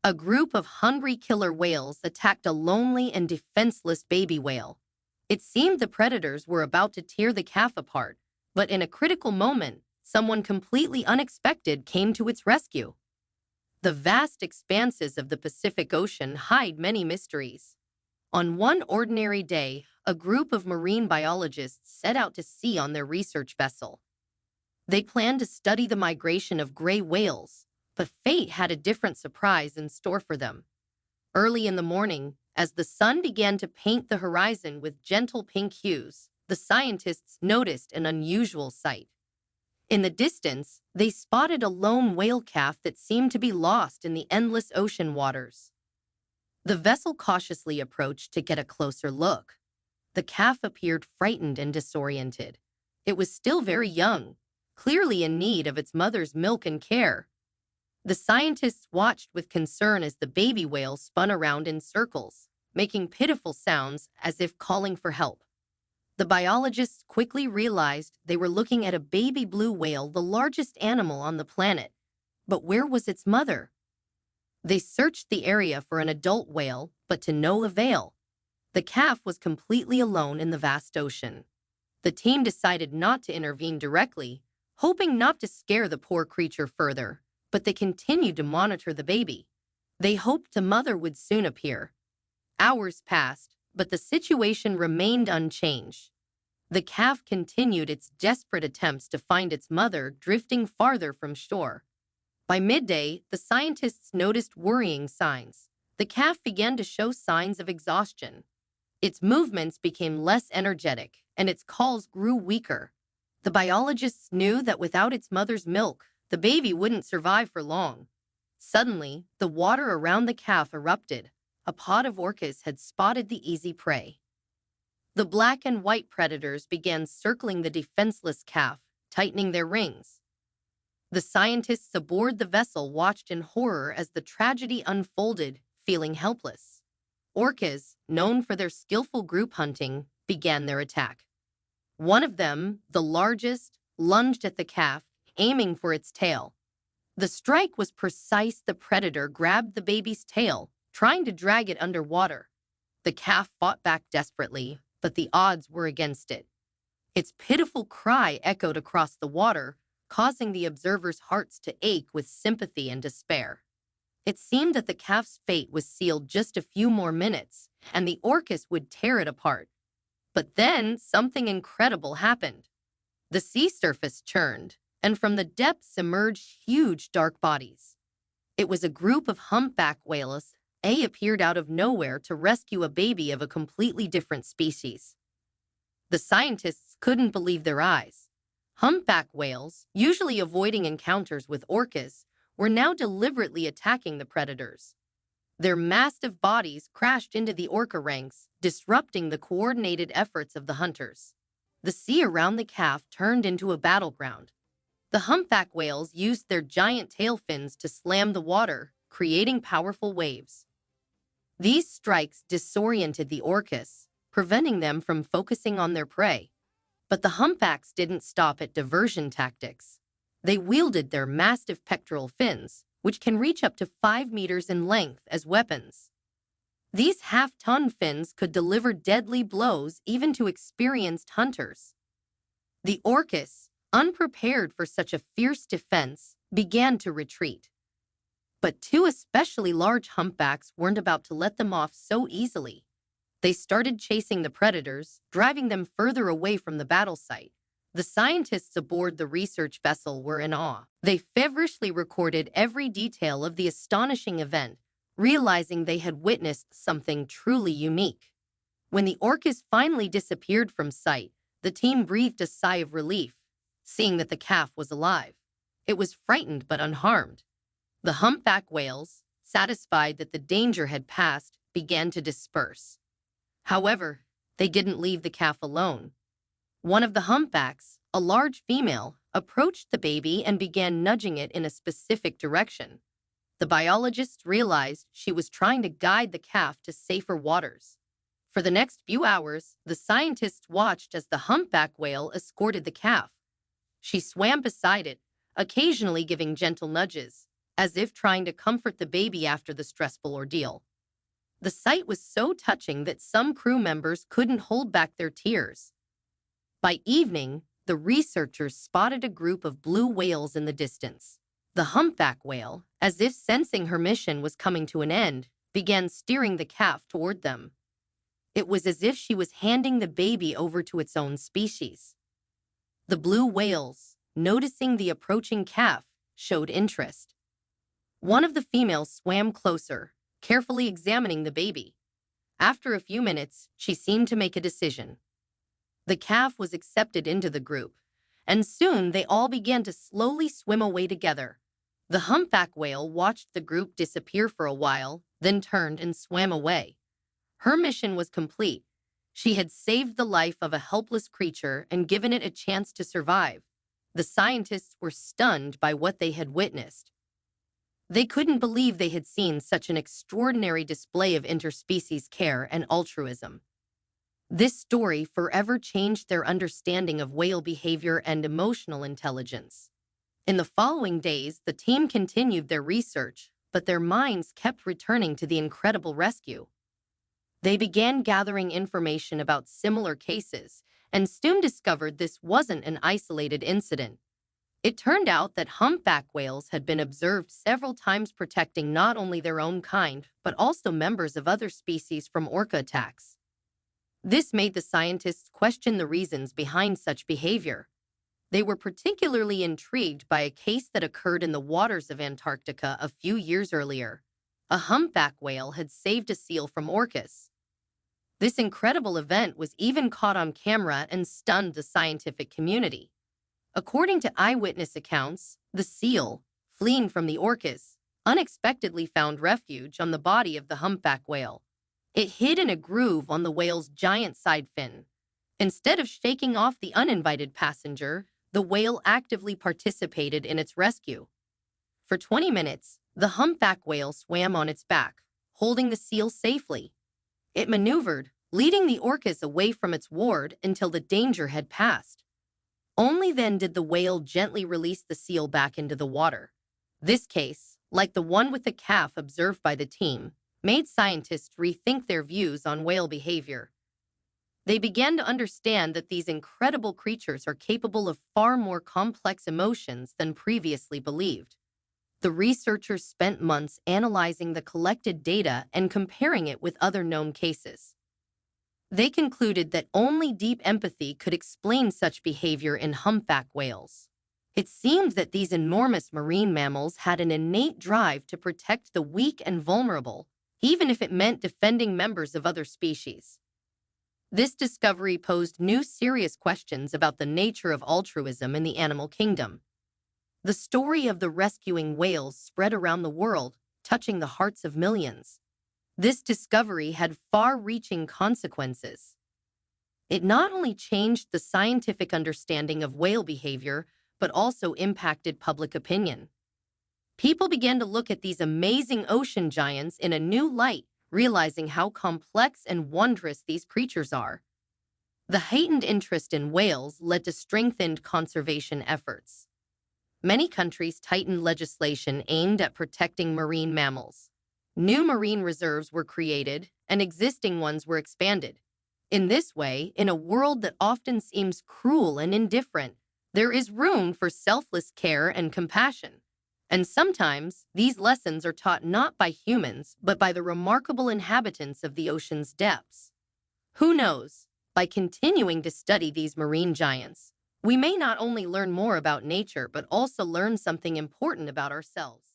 A group of hungry killer whales attacked a lonely and defenseless baby whale. It seemed the predators were about to tear the calf apart, but in a critical moment, someone completely unexpected came to its rescue. The vast expanses of the Pacific Ocean hide many mysteries. On one ordinary day, a group of marine biologists set out to sea on their research vessel. They planned to study the migration of gray whales, but fate had a different surprise in store for them. Early in the morning, as the sun began to paint the horizon with gentle pink hues, the scientists noticed an unusual sight. In the distance, they spotted a lone whale calf that seemed to be lost in the endless ocean waters. The vessel cautiously approached to get a closer look. The calf appeared frightened and disoriented. It was still very young, clearly in need of its mother's milk and care. The scientists watched with concern as the baby whale spun around in circles, making pitiful sounds as if calling for help. The biologists quickly realized they were looking at a baby blue whale, the largest animal on the planet. But where was its mother? They searched the area for an adult whale, but to no avail. The calf was completely alone in the vast ocean. The team decided not to intervene directly, hoping not to scare the poor creature further, but they continued to monitor the baby. They hoped a mother would soon appear. Hours passed, but the situation remained unchanged. The calf continued its desperate attempts to find its mother, drifting farther from shore. By midday, the scientists noticed worrying signs. The calf began to show signs of exhaustion. Its movements became less energetic, and its calls grew weaker. The biologists knew that without its mother's milk, the baby wouldn't survive for long. Suddenly, the water around the calf erupted. A pod of orcas had spotted the easy prey. The black and white predators began circling the defenseless calf, tightening their rings. The scientists aboard the vessel watched in horror as the tragedy unfolded, feeling helpless. Orcas, known for their skillful group hunting, began their attack. One of them, the largest, lunged at the calf, aiming for its tail. The strike was precise. The predator grabbed the baby's tail, trying to drag it underwater. The calf fought back desperately, but the odds were against it. Its pitiful cry echoed across the water, causing the observers' hearts to ache with sympathy and despair. It seemed that the calf's fate was sealed. Just a few more minutes, and the orcas would tear it apart. But then something incredible happened. The sea surface churned, and from the depths emerged huge dark bodies. It was a group of humpback whales. They appeared out of nowhere to rescue a baby of a completely different species. The scientists couldn't believe their eyes. Humpback whales, usually avoiding encounters with orcas, were now deliberately attacking the predators. Their massive bodies crashed into the orca ranks, disrupting the coordinated efforts of the hunters. The sea around the calf turned into a battleground. The humpback whales used their giant tail fins to slam the water, creating powerful waves. These strikes disoriented the orcas, preventing them from focusing on their prey. But the humpbacks didn't stop at diversion tactics. They wielded their massive pectoral fins, which can reach up to 5 meters in length, as weapons. These half-ton fins could deliver deadly blows even to experienced hunters. The orcas, unprepared for such a fierce defense, began to retreat. But two especially large humpbacks weren't about to let them off so easily. They started chasing the predators, driving them further away from the battle site. The scientists aboard the research vessel were in awe. They feverishly recorded every detail of the astonishing event, realizing they had witnessed something truly unique. When the orcas finally disappeared from sight, the team breathed a sigh of relief, seeing that the calf was alive. It was frightened but unharmed. The humpback whales, satisfied that the danger had passed, began to disperse. However, they didn't leave the calf alone. One of the humpbacks, a large female, approached the baby and began nudging it in a specific direction. The biologists realized she was trying to guide the calf to safer waters. For the next few hours, the scientists watched as the humpback whale escorted the calf. She swam beside it, occasionally giving gentle nudges, as if trying to comfort the baby after the stressful ordeal. The sight was so touching that some crew members couldn't hold back their tears. By evening, the researchers spotted a group of blue whales in the distance. The humpback whale, as if sensing her mission was coming to an end, began steering the calf toward them. It was as if she was handing the baby over to its own species. The blue whales, noticing the approaching calf, showed interest. One of the females swam closer, carefully examining the baby. After a few minutes, she seemed to make a decision. The calf was accepted into the group, and soon they all began to slowly swim away together. The humpback whale watched the group disappear for a while, then turned and swam away. Her mission was complete. She had saved the life of a helpless creature and given it a chance to survive. The scientists were stunned by what they had witnessed. They couldn't believe they had seen such an extraordinary display of interspecies care and altruism. This story forever changed their understanding of whale behavior and emotional intelligence. In the following days, the team continued their research, but their minds kept returning to the incredible rescue. They began gathering information about similar cases and soon discovered this wasn't an isolated incident. It turned out that humpback whales had been observed several times protecting not only their own kind, but also members of other species from orca attacks. This made the scientists question the reasons behind such behavior. They were particularly intrigued by a case that occurred in the waters of Antarctica a few years earlier. A humpback whale had saved a seal from orcas. This incredible event was even caught on camera and stunned the scientific community. According to eyewitness accounts, the seal, fleeing from the orcas, unexpectedly found refuge on the body of the humpback whale. It hid in a groove on the whale's giant side fin. Instead of shaking off the uninvited passenger, the whale actively participated in its rescue. For 20 minutes, the humpback whale swam on its back, holding the seal safely. It maneuvered, leading the orcas away from its ward until the danger had passed. Only then did the whale gently release the seal back into the water. This case, like the one with the calf observed by the team, made scientists rethink their views on whale behavior. They began to understand that these incredible creatures are capable of far more complex emotions than previously believed. The researchers spent months analyzing the collected data and comparing it with other known cases. They concluded that only deep empathy could explain such behavior in humpback whales. It seemed that these enormous marine mammals had an innate drive to protect the weak and vulnerable, even if it meant defending members of other species. This discovery posed new serious questions about the nature of altruism in the animal kingdom. The story of the rescuing whales spread around the world, touching the hearts of millions. This discovery had far-reaching consequences. It not only changed the scientific understanding of whale behavior, but also impacted public opinion. People began to look at these amazing ocean giants in a new light, realizing how complex and wondrous these creatures are. The heightened interest in whales led to strengthened conservation efforts. Many countries tightened legislation aimed at protecting marine mammals. New marine reserves were created, and existing ones were expanded. In this way, in a world that often seems cruel and indifferent, there is room for selfless care and compassion. And sometimes, these lessons are taught not by humans, but by the remarkable inhabitants of the ocean's depths. Who knows, by continuing to study these marine giants, we may not only learn more about nature, but also learn something important about ourselves.